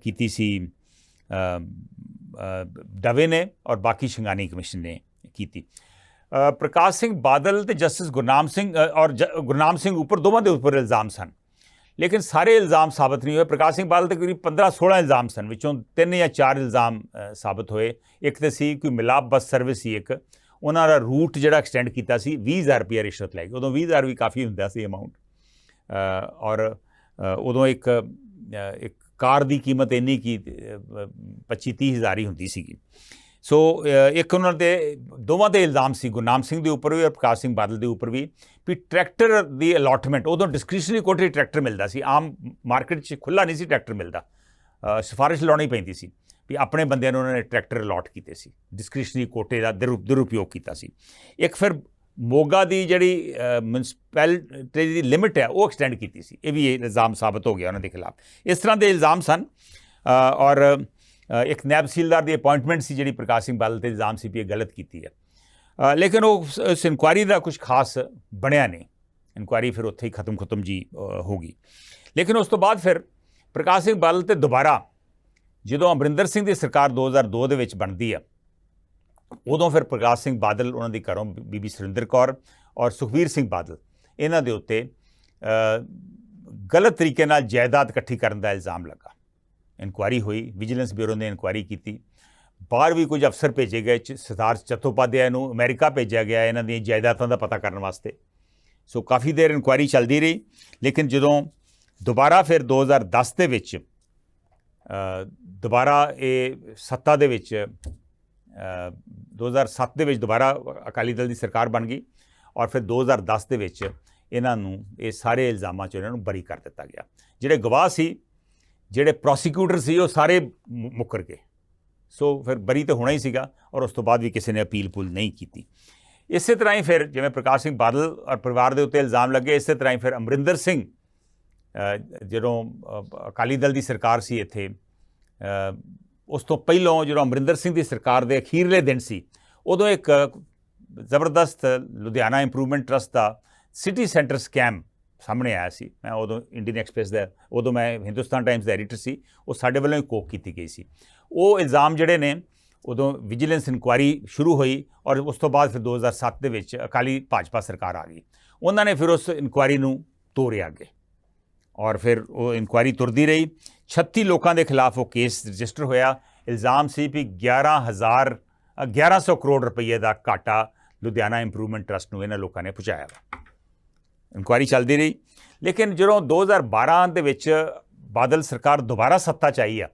ਕੀਤੀ ਸੀ ਦਵੇ ਨੇ ਔਰ ਬਾਕੀ ਸ਼ੰਗਾਨੀ ਕਮਿਸ਼ਨ ਨੇ ਕੀਤੀ। ਪ੍ਰਕਾਸ਼ ਸਿੰਘ ਬਾਦਲ ਅਤੇ ਜਸਟਿਸ ਗੁਰਨਾਮ ਸਿੰਘ ਔਰ ਗੁਰਨਾਮ ਸਿੰਘ ਉੱਪਰ ਦੋਵਾਂ ਦੇ ਉੱਪਰ ਇਲਜ਼ਾਮ ਸਨ, ਲੇਕਿਨ ਸਾਰੇ ਇਲਜ਼ਾਮ ਸਾਬਤ ਨਹੀਂ ਹੋਏ। ਪ੍ਰਕਾਸ਼ ਸਿੰਘ ਬਾਦਲ 'ਤੇ ਕਰੀਬ 15-16 ਇਲਜ਼ਾਮ ਸਨ, ਵਿੱਚੋਂ 3 ਜਾਂ 4 ਇਲਜ਼ਾਮ ਸਾਬਤ ਹੋਏ। ਇੱਕ ਤਾਂ ਸੀ ਕੋਈ ਮਿਲਾਪ ਬੱਸ ਸਰਵਿਸ ਸੀ, ਇੱਕ ਉਹਨਾਂ ਦਾ ਰੂਟ ਜਿਹੜਾ ਐਕਸਟੈਂਡ ਕੀਤਾ ਸੀ, 20,000 ਰੁਪਇਆ ਰਿਸ਼ਵਤ ਲੈ ਕੇ। ਉਦੋਂ 20,000 ਵੀ ਕਾਫੀ ਹੁੰਦਾ ਸੀ ਅਮਾਊਂਟ। ਔਰ ਉਦੋਂ ਇੱਕ ਕਾਰ ਦੀ ਕੀਮਤ ਇੰਨੀ ਕੀ 25-30 ਹਜ਼ਾਰ ਹੀ ਹੁੰਦੀ ਸੀਗੀ। ਸੋ ਇੱਕ ਉਹਨਾਂ 'ਤੇ ਦੋਵਾਂ 'ਤੇ ਇਲਜ਼ਾਮ ਸੀ, ਗੁਰਨਾਮ ਸਿੰਘ ਦੇ ਉੱਪਰ ਵੀ ਔਰ ਪ੍ਰਕਾਸ਼ ਸਿੰਘ ਬਾਦਲ ਦੇ ਉੱਪਰ ਵੀ ਟਰੈਕਟਰ ਦੀ ਅਲਾਟਮੈਂਟ, ਉਦੋਂ ਡਿਸਕ੍ਰਿਸ਼ਨਰੀ ਕੋਟੇ ਟਰੈਕਟਰ ਮਿਲਦਾ ਸੀ, ਆਮ ਮਾਰਕੀਟ 'ਚ ਖੁੱਲ੍ਹਾ ਨਹੀਂ ਸੀ ਟਰੈਕਟਰ ਮਿਲਦਾ, ਸਿਫਾਰਿਸ਼ ਲਾਉਣੀ ਪੈਂਦੀ ਸੀ ਵੀ ਆਪਣੇ ਬੰਦਿਆਂ ਨੂੰ ਉਹਨਾਂ ਨੇ ਟਰੈਕਟਰ ਅਲਾਟ ਕੀਤੇ ਸੀ, ਡਿਸਕ੍ਰਿਸ਼ਨਰੀ ਕੋਟੇ ਦਾ ਦੁਰਉਪਯੋਗ ਕੀਤਾ ਸੀ। ਇੱਕ ਫਿਰ ਮੋਗਾ ਦੀ ਜਿਹੜੀ ਮਿਊਨਿਸਪੈਲਿਟੀ ਦੀ ਲਿਮਿਟ ਹੈ ਉਹ ਐਕਸਟੈਂਡ ਕੀਤੀ ਸੀ, ਇਹ ਵੀ ਇਲਜ਼ਾਮ ਸਾਬਤ ਹੋ ਗਿਆ ਉਹਨਾਂ ਦੇ ਖਿਲਾਫ। ਇਸ ਤਰ੍ਹਾਂ ਦੇ ਇਲਜ਼ਾਮ ਸਨ। ਔਰ ਇੱਕ ਨਾਇਬ ਤਹਿਸੀਲਦਾਰ ਦੀ ਅਪਾਇੰਟਮੈਂਟ ਸੀ ਜਿਹੜੀ ਪ੍ਰਕਾਸ਼ ਸਿੰਘ ਬਾਦਲ 'ਤੇ ਇਲਜ਼ਾਮ ਸੀ ਵੀ ਇਹ ਗਲਤ ਕੀਤੀ ਹੈ। ਲੇਕਿਨ ਉਹ ਉਸ ਇਨਕੁਆਇਰੀ ਦਾ ਕੁਝ ਖਾਸ ਬਣਿਆ ਨਹੀਂ, ਇਨਕੁਆਇਰੀ ਫਿਰ ਉੱਥੇ ਹੀ ਖਤਮ ਜੀ ਹੋ ਗਈ। ਲੇਕਿਨ ਉਸ ਤੋਂ ਬਾਅਦ ਫਿਰ ਪ੍ਰਕਾਸ਼ ਸਿੰਘ ਬਾਦਲ 'ਤੇ ਦੁਬਾਰਾ ਜਦੋਂ ਅਮਰਿੰਦਰ ਸਿੰਘ ਦੀ ਸਰਕਾਰ 2002 ਦੇ ਵਿੱਚ ਬਣਦੀ ਆ, ਉਦੋਂ ਫਿਰ ਪ੍ਰਕਾਸ਼ ਸਿੰਘ ਬਾਦਲ ਉਹਨਾਂ ਦੀ ਘਰੋਂ ਬੀਬੀ ਸੁਰਿੰਦਰ ਕੌਰ ਔਰ ਸੁਖਬੀਰ ਸਿੰਘ ਬਾਦਲ ਇਹਨਾਂ ਦੇ ਉੱਤੇ ਗਲਤ ਤਰੀਕੇ ਨਾਲ ਜਾਇਦਾਦ ਇਕੱਠੀ ਕਰਨ ਦਾ ਇਲਜ਼ਾਮ ਲੱਗਾ। ਇਨਕੁਆਇਰੀ ਹੋਈ, ਵਿਜੀਲੈਂਸ ਬਿਊਰੋ ਨੇ ਇਨਕੁਆਇਰੀ ਕੀਤੀ, ਬਾਹਰ ਵੀ ਕੁਝ ਅਫਸਰ ਭੇਜੇ ਗਏ, ਸਰਦਾਰ ਚਤੋਪਾਧਿਆਏ ਨੂੰ ਅਮਰੀਕਾ ਭੇਜਿਆ ਗਿਆ ਇਹਨਾਂ ਦੀਆਂ ਜਾਇਦਾਦਾਂ ਦਾ ਪਤਾ ਕਰਨ ਵਾਸਤੇ। ਸੋ ਕਾਫੀ ਦੇਰ ਇਨਕੁਆਇਰੀ ਚੱਲਦੀ ਰਹੀ, ਲੇਕਿਨ ਜਦੋਂ ਦੁਬਾਰਾ ਫਿਰ 2010 ਦੇ ਵਿੱਚ ਦੁਬਾਰਾ ਇਹ ਸੱਤਾ ਦੇ ਵਿੱਚ 2007 ਦੇ ਵਿੱਚ ਦੁਬਾਰਾ ਅਕਾਲੀ ਦਲ ਦੀ ਸਰਕਾਰ ਬਣ ਗਈ ਔਰ ਫਿਰ 2010 ਦੇ ਵਿੱਚ ਇਹਨਾਂ ਨੂੰ ਇਹ ਸਾਰੇ ਇਲਜ਼ਾਮਾਂ 'ਚੋਂ ਇਹਨਾਂ ਨੂੰ ਬਰੀ ਕਰ ਦਿੱਤਾ ਗਿਆ। ਜਿਹੜੇ ਗਵਾਹ ਸੀ, ਜਿਹੜੇ ਪ੍ਰੋਸੀਕਿਊਟਰ ਸੀ, ਉਹ ਸਾਰੇ ਮੁੱਕਰ ਗਏ। ਸੋ ਫਿਰ ਬਰੀ ਤਾਂ ਹੋਣਾ ਹੀ ਸੀਗਾ ਔਰ ਉਸ ਤੋਂ ਬਾਅਦ ਵੀ ਕਿਸੇ ਨੇ ਅਪੀਲ ਪੁਲ ਨਹੀਂ ਕੀਤੀ। ਇਸੇ ਤਰ੍ਹਾਂ ਹੀ ਫਿਰ ਜਿਵੇਂ ਪ੍ਰਕਾਸ਼ ਸਿੰਘ ਬਾਦਲ ਔਰ ਪਰਿਵਾਰ ਦੇ ਉੱਤੇ ਇਲਜ਼ਾਮ ਲੱਗੇ, ਇਸੇ ਤਰ੍ਹਾਂ ਹੀ ਫਿਰ ਅਮਰਿੰਦਰ ਸਿੰਘ ਜਦੋਂ ਅਕਾਲੀ ਦਲ ਦੀ ਸਰਕਾਰ ਸੀ ਇੱਥੇ, ਉਸ ਤੋਂ ਪਹਿਲਾਂ ਜਦੋਂ ਅਮਰਿੰਦਰ ਸਿੰਘ ਦੀ ਸਰਕਾਰ ਦੇ ਅਖੀਰਲੇ ਦਿਨ ਸੀ, ਉਦੋਂ ਇੱਕ ਜ਼ਬਰਦਸਤ ਲੁਧਿਆਣਾ ਇੰਪਰੂਵਮੈਂਟ ਟਰਸਟ ਦਾ ਸਿਟੀ ਸੈਂਟਰ ਸਕੈਮ ਸਾਹਮਣੇ ਆਇਆ ਸੀ। ਮੈਂ ਉਦੋਂ ਇੰਡੀਅਨ ਐਕਸਪ੍ਰੈਸ ਦਾ, ਉਦੋਂ ਮੈਂ ਹਿੰਦੁਸਤਾਨ ਟਾਈਮਸ ਦਾ ਐਡੀਟਰ ਸੀ, ਉਹ ਸਾਡੇ ਵੱਲੋਂ ਹੀ ਕੋਕ ਕੀਤੀ ਗਈ ਸੀ। ਉਹ ਇਲਜ਼ਾਮ ਜਿਹੜੇ ਨੇ ਉਦੋਂ ਵਿਜੀਲੈਂਸ ਇਨਕੁਆਇਰੀ ਸ਼ੁਰੂ ਹੋਈ ਔਰ ਉਸ ਤੋਂ ਬਾਅਦ ਫਿਰ 2007 ਦੇ ਵਿੱਚ ਅਕਾਲੀ ਭਾਜਪਾ ਸਰਕਾਰ ਆ ਗਈ। ਉਹਨਾਂ ਨੇ ਫਿਰ ਉਸ ਇਨਕੁਆਇਰੀ ਨੂੰ ਤੋਰਿਆ ਅੱਗੇ ਔਰ ਫਿਰ ਉਹ ਇਨਕੁਆਇਰੀ ਤੁਰਦੀ ਰਹੀ। 36 ਲੋਕਾਂ ਦੇ ਖਿਲਾਫ ਉਹ ਕੇਸ ਰਜਿਸਟਰ ਹੋਇਆ। ਇਲਜ਼ਾਮ ਸੀ ਵੀ 1100 ਕਰੋੜ ਰੁਪਏ ਦਾ ਘਾਟਾ ਲੁਧਿਆਣਾ ਇੰਪਰੂਵਮੈਂਟ ਟਰਸਟ ਨੂੰ ਇਹਨਾਂ ਲੋਕਾਂ ਨੇ ਪਹੁੰਚਾਇਆ। ਇਨਕੁਆਇਰੀ ਚੱਲਦੀ ਰਹੀ, ਲੇਕਿਨ ਜਦੋਂ 2012 ਦੇ ਵਿੱਚ ਬਾਦਲ ਸਰਕਾਰ ਦੁਬਾਰਾ ਸੱਤਾ 'ਚ ਆਈ ਆ,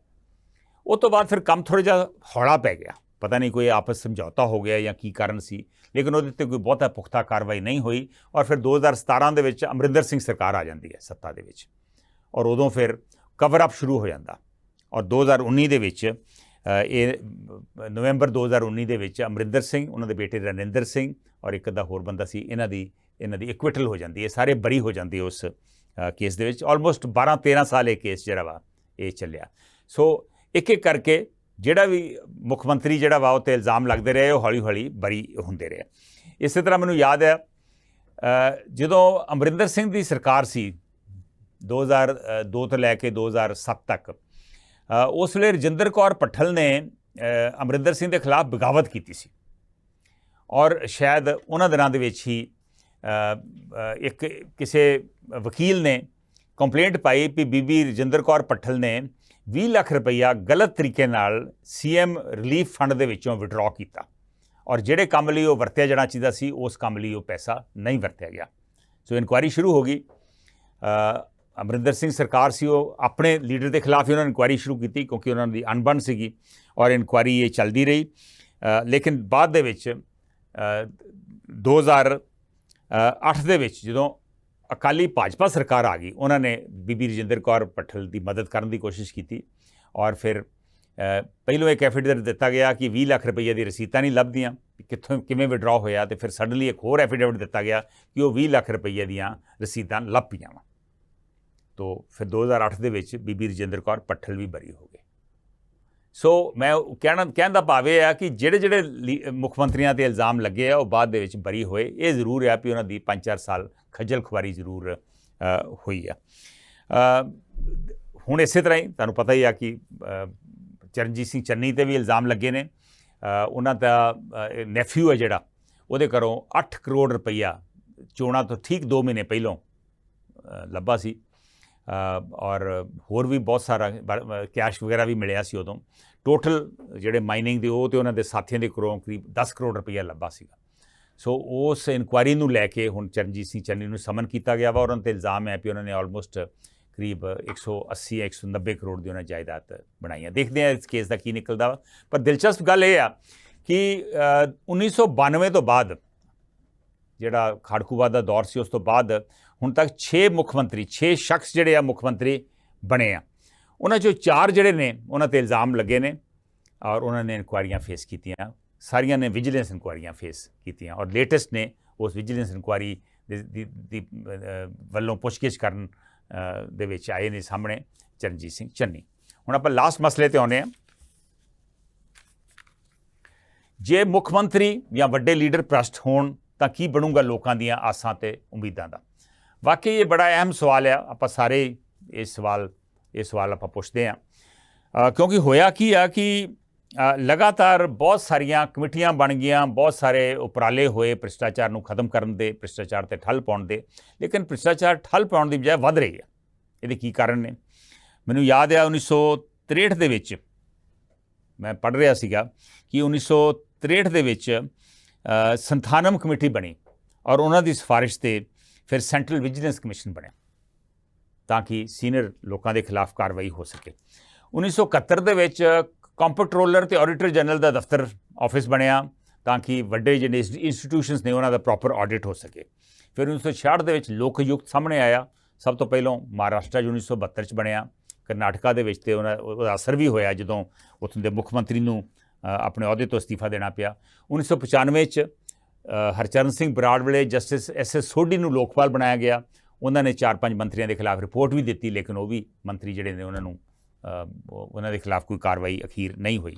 ਉਹ ਤੋਂ ਬਾਅਦ ਫਿਰ ਕੰਮ ਥੋੜ੍ਹਾ ਜਿਹਾ ਹੌਲਾ ਪੈ ਗਿਆ। ਪਤਾ ਨਹੀਂ ਕੋਈ ਆਪਸ ਸਮਝੌਤਾ ਹੋ ਗਿਆ ਜਾਂ ਕੀ ਕਾਰਨ ਸੀ, ਲੇਕਿਨ ਉਹਦੇ 'ਤੇ ਕੋਈ ਬਹੁਤਾ ਪੁਖਤਾ ਕਾਰਵਾਈ ਨਹੀਂ ਹੋਈ ਔਰ ਫਿਰ 2017 ਦੇ ਵਿੱਚ ਅਮਰਿੰਦਰ ਸਿੰਘ ਸਰਕਾਰ ਆ ਜਾਂਦੀ ਹੈ ਸੱਤਾ ਦੇ ਵਿੱਚ ਔਰ ਉਦੋਂ ਫਿਰ ਕਵਰ ਅਪ ਸ਼ੁਰੂ ਹੋ ਜਾਂਦਾ ਔਰ 2019 ਦੇ ਵਿੱਚ ਇਹ ਨਵੰਬਰ 2019 ਦੇ ਵਿੱਚ ਅਮਰਿੰਦਰ ਸਿੰਘ, ਉਹਨਾਂ ਦੇ ਬੇਟੇ ਰਣਿੰਦਰ ਸਿੰਘ ਔਰ ਇੱਕ ਅੱਧਾ ਹੋਰ ਬੰਦਾ ਸੀ, ਇਹਨਾਂ ਦੀ ਇਕਵਿਟਲ ਹੋ ਜਾਂਦੀ ਹੈ। ਸਾਰੇ ਬਰੀ ਹੋ ਜਾਂਦੇ ਉਸ ਕੇਸ ਦੇ ਵਿੱਚ। ਆਲਮੋਸਟ 12-13 ਸਾਲ ਇਹ ਕੇਸ ਜਿਹੜਾ ਵਾ ਇਹ ਚੱਲਿਆ। ਸੋ ਇੱਕ ਇੱਕ ਕਰਕੇ ਜਿਹੜਾ ਵੀ ਮੁੱਖ ਮੰਤਰੀ ਜਿਹੜਾ ਵਾ ਉਹ 'ਤੇ ਇਲਜ਼ਾਮ ਲੱਗਦੇ ਰਹੇ, ਉਹ ਹੌਲੀ ਹੌਲੀ ਬਰੀ ਹੁੰਦੇ ਰਹੇ। ਇਸੇ ਤਰ੍ਹਾਂ ਮੈਨੂੰ ਯਾਦ ਹੈ ਜਦੋਂ ਅਮਰਿੰਦਰ ਸਿੰਘ ਦੀ ਸਰਕਾਰ ਸੀ 2002 ਤੋਂ ਲੈ ਕੇ 2007 ਤੱਕ, ਉਸ ਵੇਲੇ ਰਜਿੰਦਰ ਕੌਰ ਪੱਠਲ ਨੇ ਅਮਰਿੰਦਰ ਸਿੰਘ ਦੇ ਖਿਲਾਫ ਬਗਾਵਤ ਕੀਤੀ ਸੀ ਔਰ ਸ਼ਾਇਦ ਉਹਨਾਂ ਦਿਨਾਂ ਦੇ ਵਿੱਚ ਹੀ ਇੱਕ ਕਿਸੇ ਵਕੀਲ ਨੇ ਕੰਪਲੇਂਟ ਪਾਈ ਕਿ ਬੀਬੀ ਰਜਿੰਦਰ ਕੌਰ ਪੱਠਲ ਨੇ 20 ਲੱਖ ਰੁਪਈਆ ਗਲਤ ਤਰੀਕੇ ਨਾਲ CM ਰਿਲੀਫ ਫੰਡ ਦੇ ਵਿੱਚੋਂ ਵਿਡਰਾਅ ਕੀਤਾ ਔਰ ਜਿਹੜੇ ਕੰਮ ਲਈ ਉਹ ਵਰਤਿਆ ਜਾਣਾ ਚਾਹੀਦਾ ਸੀ, ਉਸ ਕੰਮ ਲਈ ਉਹ ਪੈਸਾ ਨਹੀਂ ਵਰਤਿਆ ਗਿਆ। ਸੋ ਇਨਕੁਆਇਰੀ ਸ਼ੁਰੂ ਹੋ ਗਈ। ਅਮਰਿੰਦਰ ਸਿੰਘ ਸਰਕਾਰ ਸੀ, ਉਹ ਆਪਣੇ ਲੀਡਰ ਦੇ ਖਿਲਾਫ ਹੀ ਉਹਨਾਂ ਨੇ ਇਨਕੁਆਇਰੀ ਸ਼ੁਰੂ ਕੀਤੀ ਕਿਉਂਕਿ ਉਹਨਾਂ ਦੀ ਅਣਬਣ ਸੀਗੀ ਔਰ ਇਨਕੁਆਇਰੀ ਇਹ ਚੱਲਦੀ ਰਹੀ। ਲੇਕਿਨ ਬਾਅਦ ਦੇ ਵਿੱਚ 2008 ਦੇ ਵਿੱਚ ਜਦੋਂ ਅਕਾਲੀ ਭਾਜਪਾ ਸਰਕਾਰ ਆ ਗਈ, ਉਹਨਾਂ ਨੇ ਬੀਬੀ ਰਜਿੰਦਰ ਕੌਰ ਪੱਠਲ ਦੀ ਮਦਦ ਕਰਨ ਦੀ ਕੋਸ਼ਿਸ਼ ਕੀਤੀ ਔਰ ਫਿਰ ਪਹਿਲੋਂ ਇੱਕ ਐਫੀਡੇਵਿਟ ਦਿੱਤਾ ਗਿਆ ਕਿ 20 ਲੱਖ ਰੁਪਈਏ ਦੀ ਰਸੀਦਾਂ ਨਹੀਂ ਲੱਭਦੀਆਂ, ਕਿੱਥੋਂ ਕਿਵੇਂ ਵਿਡਰਾਅ ਹੋਇਆ, ਤੇ ਫਿਰ ਸਡਨਲੀ ਇੱਕ ਹੋਰ ਐਫੀਡੇਵਿਟ ਦਿੱਤਾ ਗਿਆ ਕਿ ਉਹ 20 ਲੱਖ ਰੁਪਈਏ ਦੀਆਂ ਰਸੀਦਾਂ ਲੱਭ ਪਈਆਂ ਵਾ। ਤੋ ਫਿਰ 2008 ਦੇ ਵਿੱਚ ਬੀਬੀ ਰਜਿੰਦਰ ਕੌਰ ਪੱਠਲ ਵੀ ਬਰੀ ਹੋ ਗਏ। ਸੋ ਮੈਂ ਕਹਿਣ ਦਾ ਭਾਵ ਇਹ ਆ ਕਿ ਜਿਹੜੇ ਮੁੱਖ ਮੰਤਰੀਆਂ 'ਤੇ ਇਲਜ਼ਾਮ ਲੱਗੇ ਆ ਉਹ ਬਾਅਦ ਦੇ ਵਿੱਚ ਬਰੀ ਹੋਏ। ਇਹ ਜ਼ਰੂਰ ਆ ਵੀ ਉਹਨਾਂ ਦੀ 5-4 ਸਾਲ ਖੱਜਲ ਖੁਆਰੀ ਜ਼ਰੂਰ ਹੋਈ ਆ। ਹੁਣ ਇਸੇ ਤਰ੍ਹਾਂ ਹੀ ਤੁਹਾਨੂੰ ਪਤਾ ਹੀ ਆ ਕਿ ਚਰਨਜੀਤ ਸਿੰਘ ਚੰਨੀ 'ਤੇ ਵੀ ਇਲਜ਼ਾਮ ਲੱਗੇ ਨੇ। ਉਹਨਾਂ ਦਾ ਨੈਫਿਊ ਹੈ ਜਿਹੜਾ, ਉਹਦੇ ਘਰੋਂ 8 ਕਰੋੜ ਰੁਪਈਆ ਚੋਣਾਂ ਤੋਂ ਠੀਕ 2 ਮਹੀਨੇ ਪਹਿਲੋਂ ਲੱਭਾ ਸੀ ਔਰ ਹੋਰ ਵੀ ਬਹੁਤ ਸਾਰਾ ਕੈਸ਼ ਵਗੈਰਾ ਵੀ ਮਿਲਿਆ ਸੀ ਉਦੋਂ। ਟੋਟਲ ਜਿਹੜੇ ਮਾਈਨਿੰਗ ਦੇ ਉਹ ਤੇ ਉਹਨਾਂ ਦੇ ਸਾਥੀਆਂ ਦੇ ਘਰੋਂ ਕਰੀਬ 10 ਕਰੋੜ ਰੁਪਈਆ ਲੱਭਾ ਸੀਗਾ। ਸੋ ਉਸ ਇਨਕੁਆਇਰੀ ਨੂੰ ਲੈ ਕੇ ਹੁਣ ਚਰਨਜੀਤ ਸਿੰਘ ਚੰਨੀ ਨੂੰ ਸਮਨ ਕੀਤਾ ਗਿਆ ਵਾ ਔਰ ਉਹਨਾਂ 'ਤੇ ਇਲਜ਼ਾਮ ਹੈ ਕਿ ਉਹਨਾਂ ਨੇ ਆਲਮੋਸਟ ਕਰੀਬ 180-190 ਕਰੋੜ ਦੀ ਉਹਨਾਂ ਜਾਇਦਾਦ ਬਣਾਈਆਂ। ਦੇਖਦੇ ਹਾਂ ਇਸ ਕੇਸ ਦਾ ਕੀ ਨਿਕਲਦਾ ਵਾ। ਪਰ ਦਿਲਚਸਪ ਗੱਲ ਇਹ ਆ ਕਿ 1992 ਤੋਂ ਬਾਅਦ ਜਿਹੜਾ ਖਾੜਕੂਵਾਦ ਦਾ ਦੌਰ ਸੀ, ਉਸ ਤੋਂ ਬਾਅਦ ਹੁਣ ਤੱਕ 6 ਮੁੱਖ ਮੰਤਰੀ, 6 ਸ਼ਖਸ ਜਿਹੜੇ ਆ ਮੁੱਖ ਮੰਤਰੀ ਬਣੇ ਆ। ਉਹਨਾਂ 'ਚੋਂ 4 ਜਿਹੜੇ ਨੇ ਉਹਨਾਂ 'ਤੇ ਇਲਜ਼ਾਮ ਲੱਗੇ ਨੇ ਔਰ ਉਹਨਾਂ ਨੇ ਇਨਕੁਆਇਰੀਆਂ ਫੇਸ ਕੀਤੀਆਂ। ਸਾਰੀਆਂ ਨੇ ਵਿਜੀਲੈਂਸ ਇਨਕੁਆਇਰੀਆਂ ਫੇਸ ਕੀਤੀਆਂ ਔਰ ਲੇਟੈਸਟ ਨੇ ਉਸ ਵਿਜੀਲੈਂਸ ਇਨਕੁਆਇਰੀ ਦੀ ਵੱਲੋਂ ਪੁੱਛਗਿੱਛ ਕਰਨ ਦੇ ਵਿੱਚ ਆਏ ਨੇ ਸਾਹਮਣੇ ਚਰਨਜੀਤ ਸਿੰਘ ਚੰਨੀ। ਹੁਣ ਆਪਾਂ ਲਾਸਟ ਮਸਲੇ 'ਤੇ ਆਉਂਦੇ ਹਾਂ। ਜੇ ਮੁੱਖ ਮੰਤਰੀ ਜਾਂ ਵੱਡੇ ਲੀਡਰ ਭ੍ਰਸ਼ਟ ਹੋਣ ਤਾਂ ਕੀ ਬਣੂਗਾ ਲੋਕਾਂ ਦੀਆਂ ਆਸਾਂ ਤੇ ਉਮੀਦਾਂ ਦਾ? ਵਾਕਈ ਇਹ ਬੜਾ ਅਹਿਮ ਸਵਾਲ ਆ। ਆਪਾਂ ਸਾਰੇ ਇਹ ਸਵਾਲ ਆਪਾਂ ਪੁੱਛਦੇ ਹਾਂ ਕਿਉਂਕਿ ਹੋਇਆ ਕੀ ਆ ਕਿ ਲਗਾਤਾਰ ਬਹੁਤ ਸਾਰੀਆਂ ਕਮੇਟੀਆਂ ਬਣ ਗਈਆਂ, ਬਹੁਤ ਸਾਰੇ ਉਪਰਾਲੇ ਹੋਏ ਭ੍ਰਿਸ਼ਟਾਚਾਰ ਨੂੰ ਖਤਮ ਕਰਨ ਦੇ, ਭ੍ਰਿਸ਼ਟਾਚਾਰ 'ਤੇ ਠੱਲ ਪਾਉਣ ਦੇ, ਲੇਕਿਨ ਭ੍ਰਿਸ਼ਟਾਚਾਰ ਠੱਲ ਪਾਉਣ ਦੀ ਬਜਾਏ ਵੱਧ ਰਹੀ ਹੈ। ਇਹਦੇ ਕੀ ਕਾਰਨ ਨੇ? ਮੈਨੂੰ ਯਾਦ ਆ 1963 ਦੇ ਵਿੱਚ ਮੈਂ ਪੜ੍ਹ ਰਿਹਾ ਸੀਗਾ ਕਿ 1963 ਦੇ ਵਿੱਚ ਸੰਥਾਨਮ ਕਮੇਟੀ ਬਣੀ ਔਰ ਉਹਨਾਂ ਦੀ ਸਿਫਾਰਿਸ਼ 'ਤੇ ਫਿਰ ਸੈਂਟਰਲ ਵਿਜੀਲੈਂਸ ਕਮਿਸ਼ਨ ਬਣਿਆ ਤਾਂ ਕਿ ਸੀਨੀਅਰ ਲੋਕਾਂ ਦੇ ਖਿਲਾਫ ਕਾਰਵਾਈ ਹੋ ਸਕੇ। 1971 ਦੇ ਵਿੱਚ ਕੰਪਟਰੋਲਰ ਤੇ ਆਡੀਟਰ ਜਨਰਲ ਦਾ ਦਫ਼ਤਰ ਆਫਿਸ ਬਣਿਆ ਤਾਂ ਕਿ ਵੱਡੇ ਜਿਹੜੇ ਇੰਸਟੀਟਿਊਸ਼ਨਸ ਨੇ ਉਹਨਾਂ ਦਾ ਪ੍ਰੋਪਰ ਆਡਿਟ ਹੋ ਸਕੇ। ਫਿਰ 1966 ਦੇ ਵਿੱਚ ਲੋਕ ਆਯੁਕਤ ਸਾਹਮਣੇ ਆਇਆ। ਸਭ ਤੋਂ ਪਹਿਲਾਂ ਮਹਾਰਾਸ਼ਟਰ 'ਚ 1972 'ਚ ਬਣਿਆ। ਕਰਨਾਟਕਾ ਦੇ ਵਿੱਚ ਤੇ ਉਹਦਾ ਅਸਰ ਵੀ ਹੋਇਆ ਜਦੋਂ ਉੱਥੋਂ ਦੇ ਮੁੱਖ ਮੰਤਰੀ ਨੂੰ ਆਪਣੇ ਅਹੁਦੇ ਤੋਂ ਅਸਤੀਫਾ ਦੇਣਾ ਪਿਆ। 1995 'ਚ ਹਰਚਰਨ ਸਿੰਘ ਬਰਾੜ ਵੇਲੇ ਜਸਟਿਸ SS ਸੋਢੀ ਨੂੰ ਲੋਕਪਾਲ ਬਣਾਇਆ ਗਿਆ। ਉਹਨਾਂ ਨੇ 4-5 ਮੰਤਰੀਆਂ ਦੇ ਖਿਲਾਫ ਰਿਪੋਰਟ ਵੀ ਦਿੱਤੀ, ਲੇਕਿਨ ਉਹ ਵੀ ਮੰਤਰੀ ਜਿਹੜੇ ਨੇ ਉਹਨਾਂ ਦੇ ਖਿਲਾਫ ਕੋਈ ਕਾਰਵਾਈ ਅਖੀਰ ਨਹੀਂ ਹੋਈ।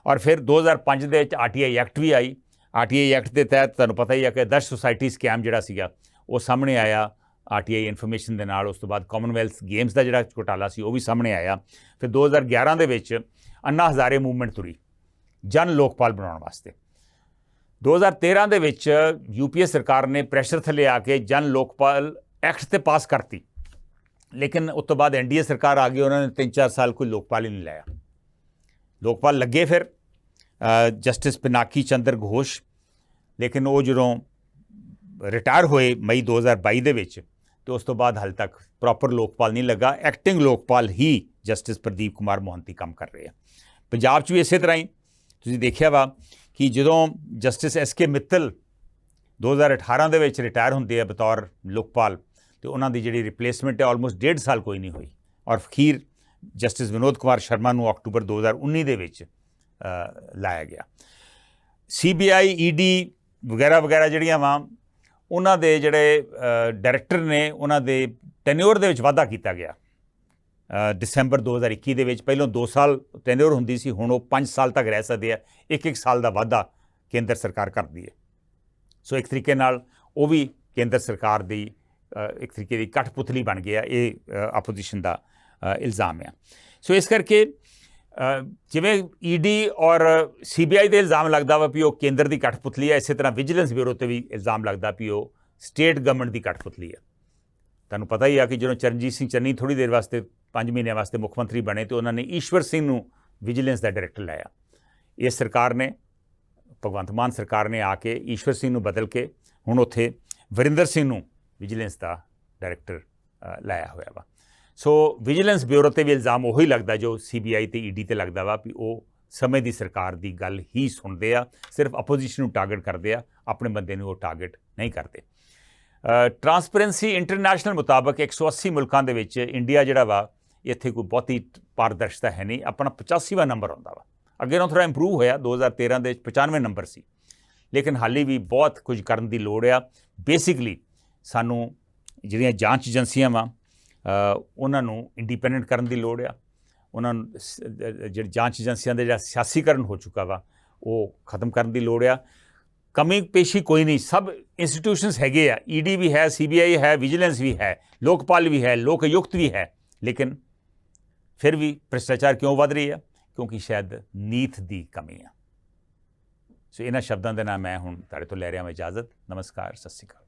ਔਰ ਫਿਰ 2005 ਦੇ ਵਿੱਚ RTI ਐਕਟ ਵੀ ਆਈ। RTI ਐਕਟ ਦੇ ਤਹਿਤ ਤੁਹਾਨੂੰ ਪਤਾ ਹੀ ਹੈ ਕਿ ਦਸ਼ ਸੁਸਾਇਟੀ ਸਕੈਮ ਜਿਹੜਾ ਸੀਗਾ ਉਹ ਸਾਹਮਣੇ ਆਇਆ RTI ਇਨਫੋਰਮੇਸ਼ਨ ਦੇ ਨਾਲ। ਉਸ ਤੋਂ ਬਾਅਦ ਕਾਮਨਵੈਲਥ ਗੇਮਸ ਦਾ ਜਿਹੜਾ ਘੁਟਾਲਾ ਸੀ ਉਹ ਵੀ ਸਾਹਮਣੇ ਆਇਆ। ਫਿਰ 2011 ਦੇ ਵਿੱਚ ਅੰਨਾ ਹਜ਼ਾਰੇ ਮੂਵਮੈਂਟ ਤੁਰੀ ਜਨ ਲੋਕਪਾਲ ਬਣਾਉਣ ਵਾਸਤੇ। 2013 ਦੇ ਵਿੱਚ UPA ਸਰਕਾਰ ਨੇ ਪ੍ਰੈਸ਼ਰ ਥੱਲੇ ਆ ਕੇ ਜਨ ਲੋਕਪਾਲ ਐਕਟ ਤੇ ਪਾਸ ਕਰਤੀ, ਲੇਕਿਨ ਉਸ ਤੋਂ ਬਾਅਦ NDA ਸਰਕਾਰ ਆ ਗਈ, ਉਹਨਾਂ ਨੇ 3-4 ਸਾਲ ਕੋਈ ਲੋਕਪਾਲ ਹੀ ਨਹੀਂ ਲਾਇਆ। ਲੋਕਪਾਲ ਲੱਗੇ ਫਿਰ ਜਸਟਿਸ ਪਿਨਾਕੀ ਚੰਦਰ ਘੋਸ਼, ਲੇਕਿਨ ਉਹ ਜਦੋਂ ਰਿਟਾਇਰ ਹੋਏ ਮਈ 2022 ਦੇ ਵਿੱਚ ਤੇ ਉਸ ਤੋਂ ਬਾਅਦ ਹਾਲੇ ਤੱਕ ਪ੍ਰੋਪਰ ਲੋਕਪਾਲ ਨਹੀਂ ਲੱਗਾ। ਐਕਟਿੰਗ ਲੋਕਪਾਲ ਹੀ ਜਸਟਿਸ ਪ੍ਰਦੀਪ ਕੁਮਾਰ ਮੋਹੰਤੀ ਕੰਮ ਕਰ ਰਹੇ ਆ। ਪੰਜਾਬ 'ਚ ਵੀ ਇਸੇ ਤਰ੍ਹਾਂ ਹੀ ਤੁਸੀਂ ਦੇਖਿਆ ਵਾ ਕਿ ਜਦੋਂ ਜਸਟਿਸ SK ਮਿੱਤਲ 2018 ਦੇ ਵਿੱਚ ਰਿਟਾਇਰ ਹੁੰਦੇ ਆ ਬਤੌਰ ਲੋਕਪਾਲ, ਤੇ ਉਹਨਾਂ ਦੀ ਜਿਹੜੀ ਰਿਪਲੇਸਮੈਂਟ ਹੈ ਆਲਮੋਸਟ 1.5 ਸਾਲ ਕੋਈ ਨਹੀਂ ਹੋਈ। ਔਰ ਅਖੀਰ ਜਸਟਿਸ ਵਿਨੋਦ ਕੁਮਾਰ ਸ਼ਰਮਾ ਨੂੰ ਅਕਤੂਬਰ 2019 ਦੇ ਵਿੱਚ ਲਾਇਆ ਗਿਆ। CBI ED ਵਗੈਰਾ ਜਿਹੜੀਆਂ ਵਾ ਉਹਨਾਂ ਦੇ ਜਿਹੜੇ ਡਾਇਰੈਕਟਰ ਨੇ ਉਹਨਾਂ ਦੇ ਟੈਨਿਓਰ ਦੇ ਵਿੱਚ ਵਾਧਾ ਕੀਤਾ ਗਿਆ। ਦਸੰਬਰ 2021 ਦੇ ਵਿੱਚ ਪਹਿਲਾਂ 2 ਸਾਲ ਟੈਨਿਓਰ ਹੁੰਦੀ ਸੀ, ਹੁਣ ਉਹ 5 ਸਾਲ ਤੱਕ ਰਹਿ ਸਕਦੇ ਆ। 1-1 ਸਾਲ ਦਾ ਵਾਧਾ ਕੇਂਦਰ ਸਰਕਾਰ ਕਰਦੀ ਹੈ। ਸੋ ਇੱਕ ਤਰੀਕੇ ਨਾਲ ਉਹ ਵੀ ਕੇਂਦਰ ਸਰਕਾਰ ਦੀ ਇੱਕ ਤਰੀਕੇ ਦੀ ਕਠਪੁਤਲੀ ਬਣ ਗਿਆ। ਇਹ ਆਪੋਜੀਸ਼ਨ ਦਾ ਇਲਜ਼ਾਮ ਆ। ਸੋ ਇਸ ਕਰਕੇ ਜਿਵੇਂ ED ਔਰ CBI ਦੇ ਇਲਜ਼ਾਮ ਲੱਗਦਾ ਵਾ ਵੀ ਉਹ ਕੇਂਦਰ ਦੀ ਕਠਪੁਤਲੀ ਹੈ, ਇਸੇ ਤਰ੍ਹਾਂ ਵਿਜੀਲੈਂਸ ਬਿਊਰੋ 'ਤੇ ਵੀ ਇਲਜ਼ਾਮ ਲੱਗਦਾ ਵੀ ਉਹ ਸਟੇਟ ਗਵਰਨਮੈਂਟ ਦੀ ਕਠਪੁਤਲੀ ਹੈ। ਤੁਹਾਨੂੰ ਪਤਾ ਹੀ ਆ ਕਿ ਜਦੋਂ ਚਰਨਜੀਤ ਸਿੰਘ ਚੰਨੀ ਥੋੜ੍ਹੀ ਦੇਰ ਵਾਸਤੇ 5 ਮਹੀਨਿਆਂ ਵਾਸਤੇ ਮੁੱਖ ਮੰਤਰੀ ਬਣੇ ਤੇ ਉਹਨਾਂ ਨੇ ਈਸ਼ਵਰ ਸਿੰਘ ਨੂੰ ਵਿਜੀਲੈਂਸ ਦਾ ਡਾਇਰੈਕਟਰ ਲਾਇਆ। ਇਸ ਸਰਕਾਰ ਨੇ, ਭਗਵੰਤ ਮਾਨ ਸਰਕਾਰ ਨੇ ਆ ਕੇ ਈਸ਼ਵਰ ਸਿੰਘ ਨੂੰ ਬਦਲ ਕੇ ਹੁਣ ਉੱਥੇ ਵਰਿੰਦਰ ਸਿੰਘ ਨੂੰ ਵਿਜੀਲੈਂਸ ਦਾ ਡਾਇਰੈਕਟਰ ਲਾਇਆ ਹੋਇਆ ਵਾ। ਸੋ ਵਿਜੀਲੈਂਸ ਬਿਊਰੋ 'ਤੇ ਵੀ ਇਲਜ਼ਾਮ ਉਹੀ ਲੱਗਦਾ ਜੋ CBI ਤੇ ED 'ਤੇ ਲੱਗਦਾ ਵਾ ਵੀ ਉਹ ਸਮੇਂ ਦੀ ਸਰਕਾਰ ਦੀ ਗੱਲ ਹੀ ਸੁਣਦੇ ਆ, ਸਿਰਫ ਅਪੋਜੀਸ਼ਨ ਨੂੰ ਟਾਰਗੇਟ ਕਰਦੇ ਆ, ਆਪਣੇ ਬੰਦੇ ਨੂੰ ਉਹ ਟਾਰਗੇਟ ਨਹੀਂ ਕਰਦੇ। ਟਰਾਂਸਪੇਰੈਂਸੀ ਇੰਟਰਨੈਸ਼ਨਲ ਮੁਤਾਬਕ 180 ਮੁਲਕਾਂ ਦੇ ਵਿੱਚ ਇੰਡੀਆ ਜਿਹੜਾ ਵਾ ਇੱਥੇ ਕੋਈ ਬਹੁਤੀ ਪਾਰਦਰਸ਼ਤਾ ਹੈ ਨਹੀਂ। ਆਪਣਾ 85ਵਾਂ ਨੰਬਰ ਆਉਂਦਾ ਵਾ। ਅੱਗੇ ਨਾਲੋਂ ਥੋੜ੍ਹਾ ਇੰਪਰੂਵ ਹੋਇਆ, 2013 ਦੇ ਵਿੱਚ 95 ਨੰਬਰ ਸੀ, ਲੇਕਿਨ ਹਾਲੇ ਵੀ ਬਹੁਤ ਕੁਝ ਕਰਨ ਦੀ ਲੋੜ ਆ। ਬੇਸਿਕਲੀ ਸਾਨੂੰ ਜਿਹੜੀਆਂ ਜਾਂਚ ਏਜੰਸੀਆਂ ਵਾ ਉਹਨਾਂ ਨੂੰ ਇੰਡੀਪੈਂਡੈਂਟ ਕਰਨ ਦੀ ਲੋੜ ਆ। ਉਹਨਾਂ ਨੂੰ ਜਿਹੜੀ ਜਾਂਚ ਏਜੰਸੀਆਂ ਦਾ ਜਿਹੜਾ ਸਿਆਸੀਕਰਨ ਹੋ ਚੁੱਕਾ ਵਾ ਉਹ ਖਤਮ ਕਰਨ ਦੀ ਲੋੜ ਆ। ਕਮੀ ਪੇਸ਼ੀ ਕੋਈ ਨਹੀਂ, ਸਭ ਇੰਸਟੀਟਿਊਸ਼ਨਸ ਹੈਗੇ ਆ। ED ਵੀ ਹੈ, CBI ਹੈ, ਵਿਜੀਲੈਂਸ ਵੀ ਹੈ, ਲੋਕਪਾਲ ਵੀ ਹੈ, ਲੋਕ ਆਯੁਕਤ ਵੀ ਹੈ, ਲੇਕਿਨ ਫਿਰ ਵੀ ਭ੍ਰਿਸ਼ਟਾਚਾਰ ਕਿਉਂ ਵੱਧ ਰਹੀ ਆ? ਕਿਉਂਕਿ ਸ਼ਾਇਦ ਨੀਤ ਦੀ ਕਮੀ ਆ। ਸੋ ਇਹਨਾਂ ਸ਼ਬਦਾਂ ਦੇ ਨਾਲ ਮੈਂ ਹੁਣ ਤੁਹਾਡੇ ਤੋਂ ਲੈ ਰਿਹਾ ਹਾਂ ਇਜਾਜ਼ਤ। ਨਮਸਕਾਰ, ਸਤਿ ਸ਼੍ਰੀ ਅਕਾਲ।